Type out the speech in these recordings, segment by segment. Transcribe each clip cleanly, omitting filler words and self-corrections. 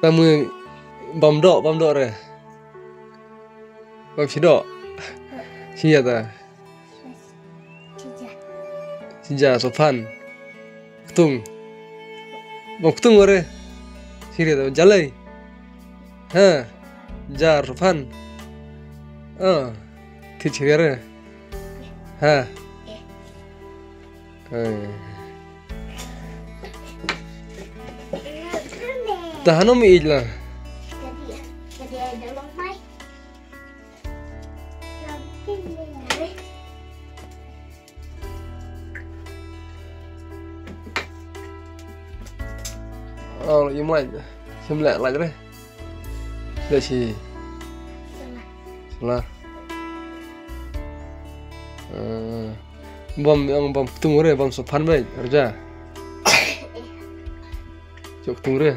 Tamu bom dok re. Bom sidok. Sia ta. Sija sofan. Ketung. Bom ketung re. Siri ta jalai. Ha. Jar sofan. Thit siri re. Ha. Tahan mi ijla. Im lại xem lại đấy. Đây chỉ là bom tunggu re bom sopan baik kerja. Cuk tunggu re.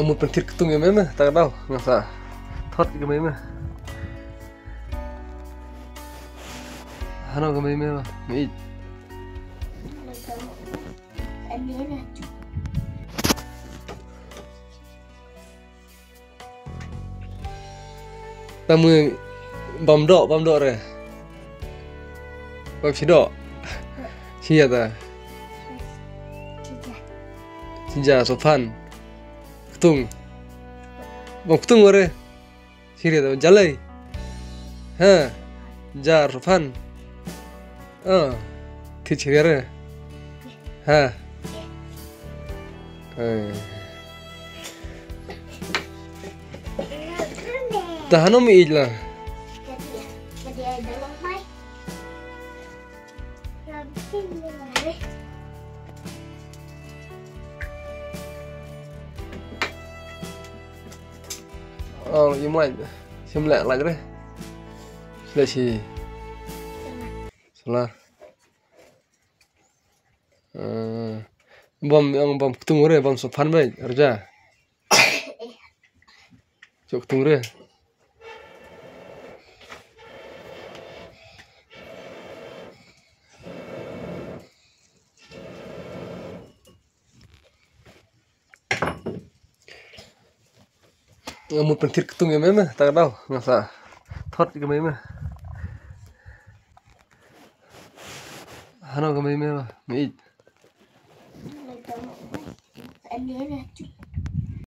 Một phần thịt tung em mà ta đâu ngã sao thoát cái mấy mà hắn cái mấy mà mấy tamu bom dok re bom sidok sia ta sija sofan ketung bom ketung re siri ta jalai ha jar sofan thit siri re ha tahan mi ijla im lại xem lại đấy. Đây chỉ là bom tunggu re bom sopan baik kerja. Cuk tunggu re. Một phần thịt tung em mà ta đâu ngã sao thoát cái mấy mà hắn cái mấy mà mấy